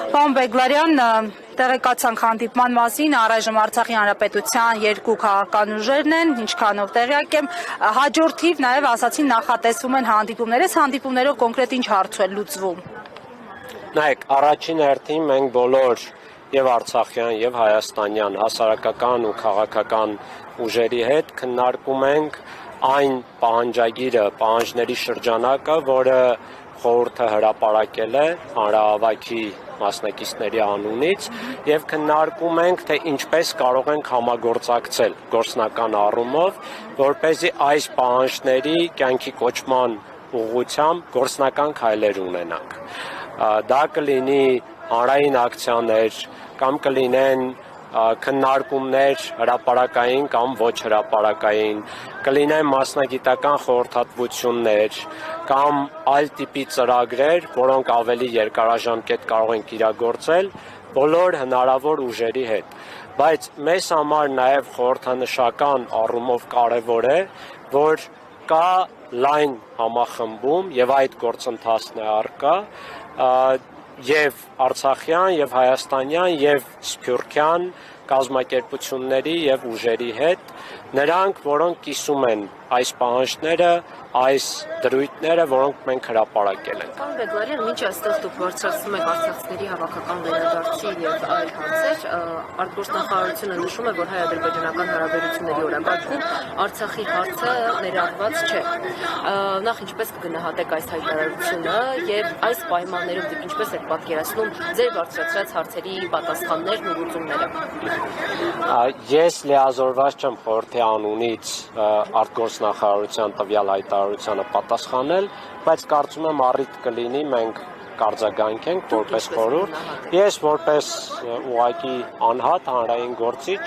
Պարոն Բեգլարյան, տեղեկացանք հանդիպման մասին, առայժմ Արցախի Հանրապետության երկու քաղաքական ուժերն են, ինչքանով տեղյակ եմ, հաջորդ թիվ նաև ասացին նախատեսվում են հանդիպումներ, այս հանդիպումներով կոնկրետ ինչ հարց է լուծվում։ Նայեք, առաջին հերթին մենք բոլոր եւ արցախյան եւ հայաստանյան հասարակական ու քաղաքական ուժերի հետ քննարկում ենք այն պահանջների շրջանակը, որը խորհուրդը հրապարակել է հանրահավաքի մասնակիցների անունից եւ քննարկում ենք, թե ինչպես կարող ենք համագործակցել գործնական առումով, որպեսզի այս պահանջների կյանքի կոչման ուղղությամբ գործնական քայլեր ունենանք։ Դա կլինի հանրային ակցիաներ կամ կլինեն քննարկումներ հրապարակային կամ ոչ հրապարակային, կլինեն մասնագիտական խորհրդատվություններ կամ այլ տիպի ծրագրեր, որոնք ավելի երկարաժամկետ կարող ենք իրագործել բոլոր հնարավոր ուժերի հետ։ Բայց մեզ համար նաև խորհրդանշական առումով կարևոր է, որ կա լայն համախմբում եւ այդ գործընթացն է առկա եւ արցախյան եւ հայաստանյան եւ սփյուռքյան կազմակերպությունների եւ ուժերի հետ, նրանք, որոնք կիսում են այս պահանջները, այս դրույթները, որոնք մենք հրապարակել ենք։ Պարոն Բեգլարյան, ինչ այստեղ դուք բարձրացնում եք արցախցիների հավաքական վերադարձի եւ այլ հարցեր, արտգործնախարարությունը նշում է, որ հայ-ադրբեջանական հարաբերությունների օրակարգում Արցախի հարցը ներառված չէ։ Նախ ինչպես կգնահատեք այս հայտարարությունը եւ այս պայմաններում դուք ինչպես եք պատկերացնում ձեր բարձրացրած հարցերի պատասխաններն ու լուծումները։ Ես լիազորված չեմ խորհրդի անունից արտգործնախարարության տվյալ հայտարարությանը պատասխանել, բայց կարծում եմ առիթ կլինի մենք կարձագանքենք որպես խորհուրդ։ Ես որպես ուղղակի անհատ հանրային գործիչ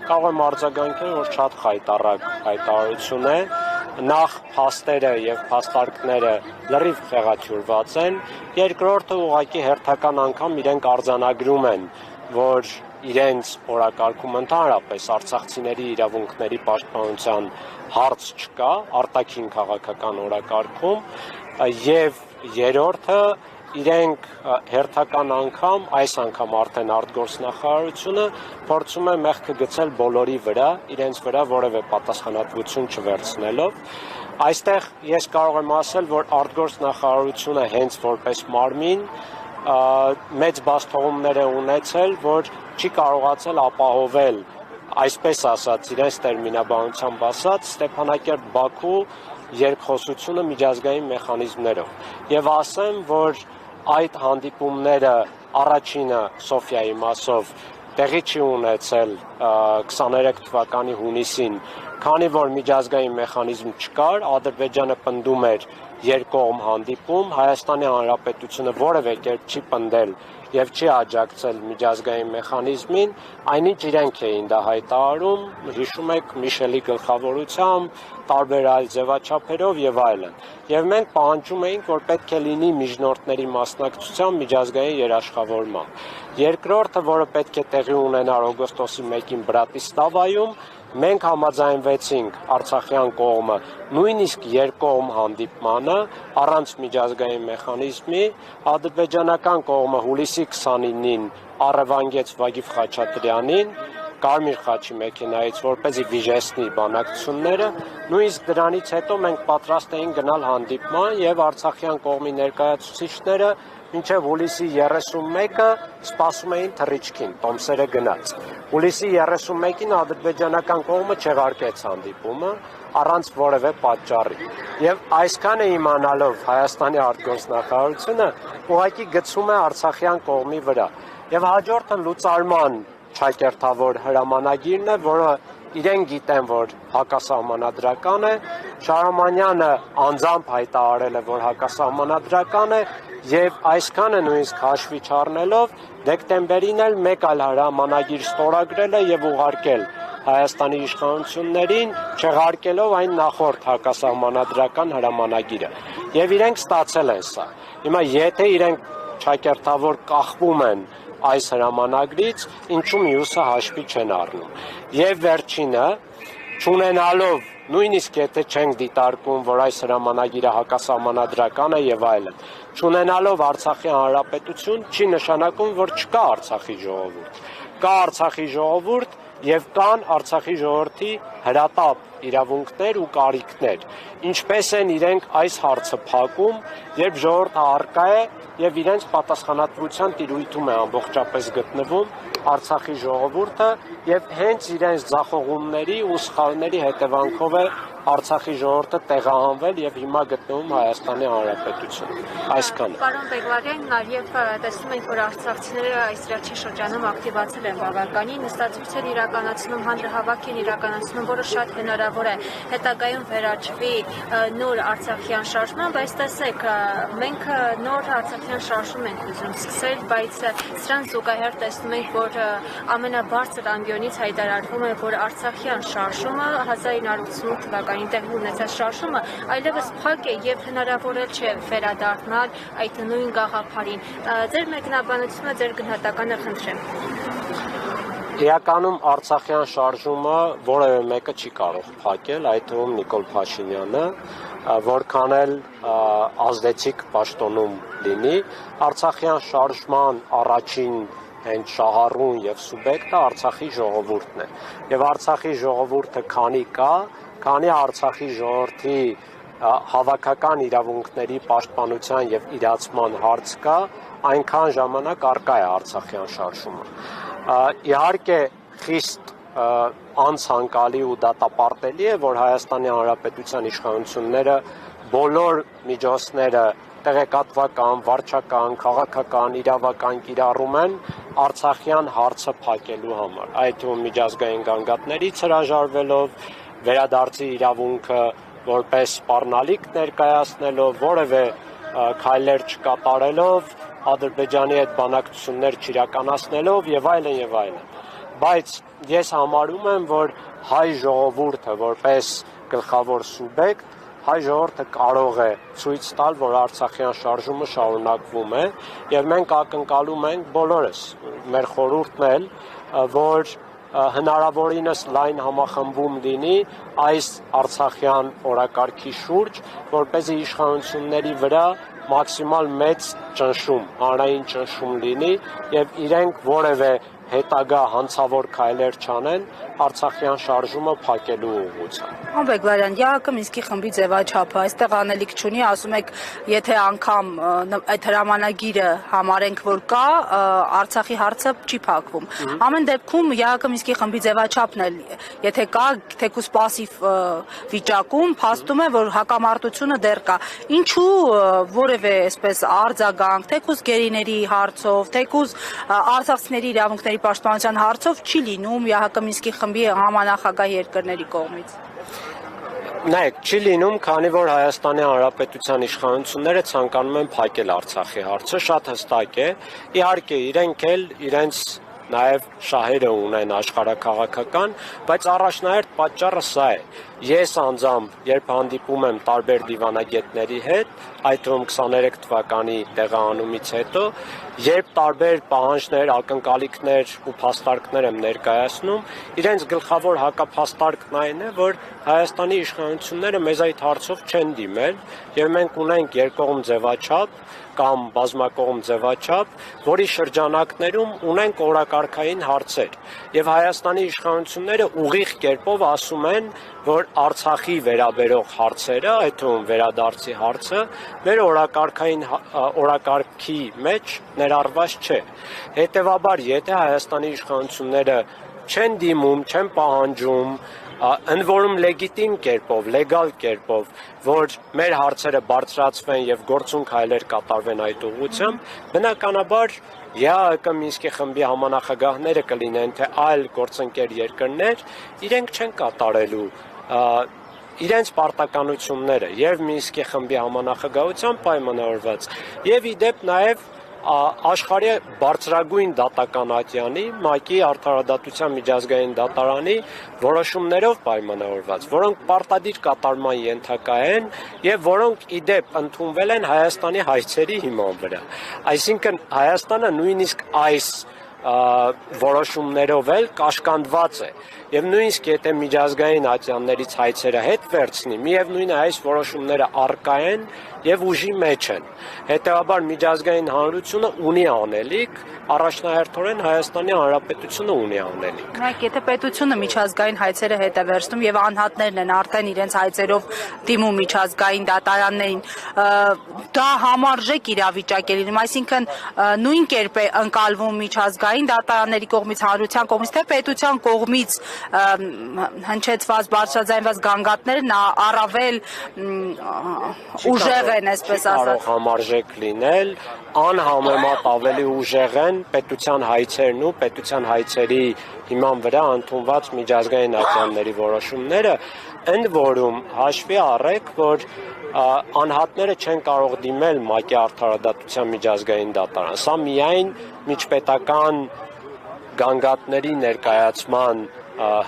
կարող եմ արձագանքել, որ շատ խայտառակ հայտարարություն է, նախ փաստերը եւ փաստարկները լրիվ խեղաթյուրված են, երկրորդը ուղղակի հերթական անգամ իրենք արձանագրում են, որ իրենց օրակարգում ընդհանրապես արցախցիների իրավունքների պաշտպանության հարց չկա արտաքին քաղաքական օրակարգում եւ երրորդը իրենք հերթական անգամ այս անգամ արդեն արտգործնախարարությունը փորձում է մեղքը գցել բոլորի վրա, իրենց վրա որևէ պատասխանատվություն չվերցնելով։ Այստեղ ես կարող եմ ասել, որ արտգործնախարարությունը հենց որպես մարմին մեծ բացթողումներ է ունեցել, որ չի կարողացել ապահովել, այսպես ասած, իրենց տերմինաբանությամբ ասած, Ստեփանակերտ-Բաքու երկխոսությունը միջազգային մեխանիզմներով։ Եվ ասեմ, որ այդ հանդիպումները առաջինը Սոֆիայի մասով տեղի չի ունեցել 23 թվականի հունիսին, քանի որ միջազգային մեխանիզմ չկար, Ադրբեջանը պնդում էր երկկողմ հանդիպում, Հայաստանի Հանրապետությունը որևէ կերպ չի պնդել եւ չի աջակցել միջազգային մեխանիզմին, այնինչ իրենք էին դա հայտարարում, հիշում եք Միշելի գլխավորությամբ, տարբեր այլ ձևաչափերով եւ այլն։ Եվ մենք պահանջում էինք, որ պետք է լինի միջնորդների մասնակցությամբ միջազգային երաշխավորմամբ։ Երկրորդը, որը պետք է տեղի ունենար օգոստոսի 1-ին Բրատիսլավայում, մենք համաձայնվեցինք արցախյան կողմը նույնիսկ երկկողմ հանդիպմանը առանց միջազգային մեխանիզմի, ադրբեջանական կողմը հուլիսի 29-ին առևանգեց Վագիվ Խաչատրյանին Կարմիր խաչի մեքենայից, որպեսզի վիժեցնի բանակցությունները, նույնիսկ դրանից հետո մենք պատրաստ էինք գնալ հանդիպման եւ արցախյան կողմի ներկայացուցիչները մինչև հուլիսի 31-ը սպասում էին թռիչքին, տոմսերը գնաց։ Հուլիսի 31-ին ադրբեջանական կողմը չեղարկեց հանդիպումը առանց որևէ պատճառի։ Եվ այսքանը իմանալով Հայաստանի արտգործնախարարությունը ուղղակի գցում է արցախյան կողմի վրա։ Եվ հաջորդը լուծարման ճակերտավոր հրամանագիրն է, որը իրեն գիտեն, որ հակասահմանադրական է, Շահրամանյանը անձամբ հայտարարել է, որ հակասահմանադրական է եւ այսքանը նույնիսկ հաշվի չառնելով դեկտեմբերին էլ մեկ այլ հրամանագիր ստորագրել է եւ ուղարկել Հայաստանի իշխանություններին, չեղարկելով այն նախորդ հակասահմանադրական հրամանագիրը։ Եվ իրենք ստացել են սա։ Հիմա եթե իրենք ճակերտավոր կախվում են այս հրամանագրից, ինչու մյուսը հաշվի չեն առնում։ Եվ վերջինը, չունենալով նույնիսկ եթե չենք դիտարկում, որ այս հրամանագիրը հակասահմանադրական է եւ այլն, չունենալով Արցախի հանրապետություն չի նշանակում, որ չկա Արցախի ժողովուրդ։ Կա Արցախի ժողովուրդ եւ կան Արցախի ժողովրդի հրատապ իրավունքներ ու կարիքներ։ Ինչպես են իրենք այս հարցը փակում, երբ ժողովուրդը առկա է եւ իրենց պատասխանատվության տիրույթում է ամբողջապես գտնվում Արցախի ժողովուրդը եւ հենց իրենց ձախողումների ու սխալների հետևանքով է Արցախի ժողովուրդը տեղահանվել եւ հիմա գտնվում Հայաստանի Հանրապետությունում։ Այսքանը։ Պարոն Բեգլարյան, նաև տեսնում ենք, որ արցախցիները այս վերջին շրջանում ակտիվացել են բավականին, նստացույցեր իրականացնում, հանրահավաք են իրականացնում, որը շատ հնարավոր է հետագայում վերաճվի նոր արցախյան շարժման, բայց տեսեք, մենք նոր արցախյան շարժում ենք ուզում սկսել, բայց սրան զուգահեռ տեսնում ենք, որ ամենաբարձր ամբիոնից հայտարարվում է, որ արցախյան շարժումը 1988 թվականին տեղի ունեցած շարժումը այլևս փակ է եւ հնարավոր չէ վերադառնալ այդ նույն գաղափարին։ Ձեր մեկնաբանությունը, ձեր գնահատականը խնդրեմ։ Իրականում Արցախյան շարժումը որևէ մեկը չի կարող փակել, այդ թվում Նիկոլ Փաշինյանը, որքան էլ ազդեցիկ պաշտոնում լինի, Արցախյան շարժման առաջին հենց շահառուն եւ սուբյեկտը Արցախի ժողովուրդն է։ Եվ Արցախի ժողովուրդը քանի կա, քանի Արցախի ժողովրդի հավաքական իրավունքների պաշտպանության եւ իրացման հարց կա, այնքան ժամանակ առկա է Արցախյան շարժումը։ Իհարկե խիստ անցանկալի ու դատապարտելի է, որ Հայաստանի Հանրապետության իշխանությունները բոլոր միջոցները տեղեկատվական, վարչական, քաղաքական, իրավական կիրառում են Արցախյան հարցը փակելու համար։ Այդ թվում միջազգային գանգատներից հրաժարվելով, վերադարձի իրավունքը որպես սպառնալիք ներկայացնելով, որևէ քայլեր չկատարելով, Ադրբեջանի հետ բանակցություններ չիրականացնելով եւ այլն եւ այլն։ Բայց ես համարում եմ, որ հայ ժողովուրդը որպես գլխավոր սուբյեկտ հայ ժողովուրդը կարող է ցույց տալ, որ Արցախյան շարժումը շարունակվում է եւ մենք ակնկալում ենք բոլորս, մեր խորհուրդն էլ, որ հնարավորինս լայն համախմբում լինի այս Արցախյան օրակարգի շուրջ, որպեսզի իշխանությունների վրա մաքսիմալ մեծ ճնշում, հանրային ճնշում լինի եւ իրենք որևէ հետագա հանցավոր քայլեր չանեն Արցախյան շարժումը փակելու ուղղությամբ։ Պարոն Բեգլարյան, ԵԱՀԿ Մինսկի խմբի ձևաչափը այստեղ անելիք չունի, ասում եք, եթե անգամ այդ հրամանագիրը համարենք, որ կա, Արցախի հարցը չի փակվում։ Ամեն դեպքում ԵԱՀԿ Մինսկի խմբի ձևաչափն էլ, եթե կա, թեկուզ պասիվ վիճակում, փաստում է, որ հակամարտությունը դեռ կա։ Ինչու որևէ այսպես արձագանք, թեկուզ գերիների հարցով, թեկուզ արցախցիների իրավունքների պաշտպանության հարցով չի լինում ԵԱՀԿ Մինսկի խմբի համանախագահ երկրների կողմից։ Նայեք, չի լինում, քանի որ Հայաստանի Հանրապետության իշխանությունները ցանկանում են փակել Արցախի հարցը, շատ հստակ է։ Իհարկե, իրենք էլ իրենց նաև շահերը ունեն աշխարհաքաղաքական, բայց առաջնահերթ պատճառը սա է։ Ես անձամբ, երբ հանդիպում եմ տարբեր դիվանագետների հետ, այդ թվում 23 թվականի տեղահանումից հետո, երբ տարբեր պահանջներ, ակնկալիքներ ու փաստարկներ եմ ներկայացնում, իրենց գլխավոր հակափաստարկն այն է, որ Հայաստանի իշխանությունները մեզ այդ հարցով չեն դիմել, եւ մենք ունենք երկկողմ ձևաչափ կամ բազմակողմ ձևաչափ, որի շրջանակներում ունենք օրակարգային հարցեր։ Եվ Հայաստանի իշխանությունները ուղիղ կերպով ասում են, որ Արցախի վերաբերող հարցերը, այդ թվում վերադարձի հարցը, մեր օրակարգի մեջ ներառված չէ։ Հետևաբար, եթե Հայաստանի իշխանությունները չեն դիմում, չեն պահանջում, ընդ որում լեգիտիմ կերպով, լեգալ կերպով, որ մեր հարցերը բարձրացվեն եւ գործուն քայլեր կատարվեն այդ ուղղությամբ, բնականաբար ԵԱՀԿ Մինսկի խմբի համանախագահները կլինեն, թե այլ գործընկեր երկրներ, իրենք չեն կատարելու իրենց պարտականությունները եւ Մինսկի խմբի համանախագահությամբ պայմանավորված եւ ի դեպ նաեւ աշխարհի բարձրագույն դատական ատյանի ՄԱԿ-ի արդարադատության միջազգային դատարանի որոշումներով պայմանավորված, որոնք պարտադիր կատարման ենթակա են եւ որոնք ի դեպ ընդունվել են Հայաստանի հայցերի հիման վրա։ Այսինքն Հայաստանը նույնիսկ այս որոշումներով էլ կաշկանդված է եւ նույնիսկ եթե միջազգային ատյաններից հայցերը հետ վերցնի միևնույն է այս որոշումները առկա են եւ ուժի մեջ են հետեւաբար միջազգային հանրությունը ունի անելիք առաջնահերթորեն Հայաստանի Հանրապետությունը ունի անելիք Նայեք, եթե պետությունը միջազգային հայցերը հետ է վերցնում եւ անհատներն են արդեն իրենց հայցերով դիմում միջազգային դատարաններին, դա համարժեք իրավիճակ է լինում, այսինքն նույն կերպ է ընկալվում միջազգային դատարանների կողմից, հանրության կողմից, թե պետության կողմից հնչեցված բարձրաձայնված գանգատներն առավել ուժեղ են, այսպես ասած։ Կարող համարժեք լինել, անհամեմատ ավելի ուժեղ են պետության հայցերն ու պետության հայցերի հիման վրա ընդունված միջազգային ատյանների որոշումները, ընդ որում հաշվի առեք, որ անհատները չեն կարող դիմել ՄԱԿ-ի արդարադատության միջազգային դատարան։ Սա միայն միջպետական գանգատների ներկայացման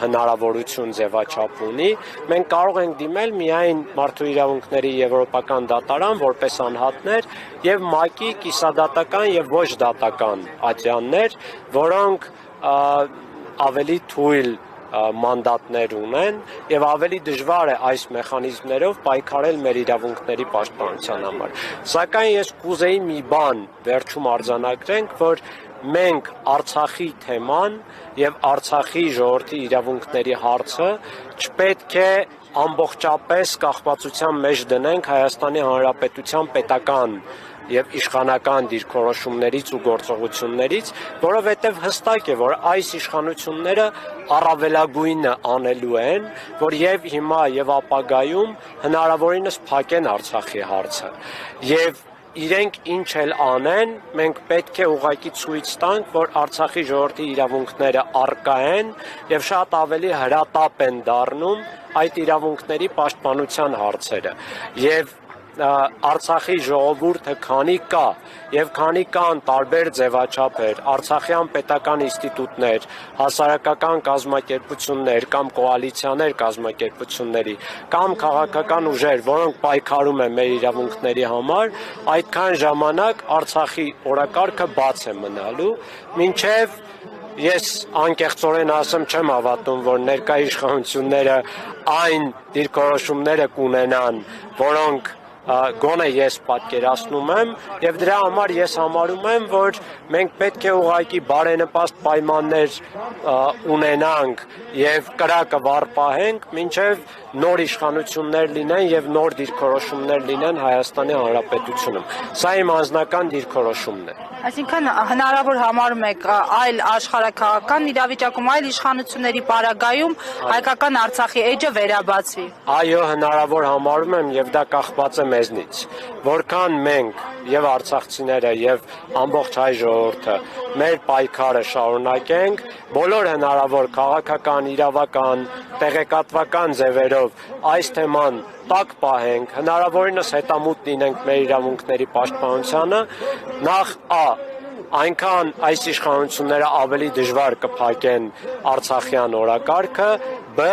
հնարավորություն ձևաչափ ունի, մենք կարող ենք դիմել միայն մարդու իրավունքների եվրոպական դատարան որպես անհատներ եւ ՄԱԿ-ի կիսադատական եւ ոչ դատական ատյաններ, որոնք ավելի թույլ մանդատներ ունեն եւ ավելի դժվար է այս մեխանիզմներով պայքարել մեր իրավունքների պաշտպանության համար։ Սակայն ես կուզեի մի բան վերջում արձանագրենք, որ մենք Արցախի թեման եւ Արցախի ժողովրդի իրավունքների հարցը չպետք է ամբողջապես կախվածության մեջ դնենք Հայաստանի Հանրապետության պետական եւ իշխանական դիրքորոշումներից ու գործողություններից, որովհետեւ հստակ է, որ այս իշխանությունները առավելագույնը անելու են, որ եւ հիմա եւ ապագայում հնարավորինս փակեն Արցախի հարցը։ Եվ իրենք ինչ էլ անեն, մենք պետք է ուղղակի ցույց տանք, որ Արցախի ժողովրդի իրավունքները առկա են եւ շատ ավելի հրատապ են դառնում այդ իրավունքների պաշտպանության հարցերը։ Եվ Արցախի ժողովուրդը քանի կա եւ քանի կան տարբեր ձևաչափեր, արցախյան պետական ինստիտուտներ, հասարակական կազմակերպություններ կամ կոալիցիաներ կազմակերպությունների կամ քաղաքական ուժեր, որոնք պայքարում են մեր իրավունքների համար, այդքան ժամանակ Արցախի օրակարգը բաց է մնալու, մինչեւ Ես անկեղծորեն ասեմ չեմ հավատում, որ ներկայ իշխանությունները այն դիրքորոշումները կունենան, որոնք գոնե ես պատկերացնում եմ եւ դրա համար ես համարում եմ, որ մենք պետք է ուղղակի բարենպաստ պայմաններ ունենանք եւ կրակը վառպահենք, մինչեւ նոր իշխանություններ լինեն եւ նոր դիրքորոշումներ լինեն Հայաստանի Հանրապետությունում։ Սա իմ անձնական դիրքորոշումն է։ Այսինքն հնարավոր համարում եք այլ աշխարհակաղակական իրավիճակում, այլ իշխանությունների պարագայում հայկական Արցախի էջը վերաբացվի։ Այո, հնարավոր համարում եմ եւ դա կախված է մեզնից։ Որքան մենք եւ արցախցիները եւ ամբողջ հայ ժողովուրդը մեր պայքարը շարունակենք, բոլոր հնարավոր քաղաքական, իրավական, տեղեկատվական ձևերով այս թեման տակ պահենք, հնարավորինս հետամուտ լինենք մեր իրավունքների պաշտպանությանը, նախ այնքան այս իշխանությունները ավելի դժվար կփակեն Արցախյան օրակարգը, բ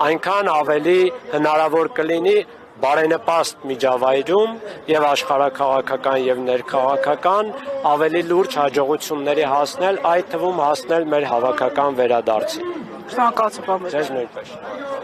այնքան ավելի հնարավոր կլինի բարենպաստ միջավայրում եւ աշխարհակաղակական եւ ներքաղաքական ավելի լուրջ հաջողությունների հասնել, այդ թվում հասնել մեր հավաքական վերադարձին։ Շնորհակալություն, պարոն։ Ձեզ նույնպես։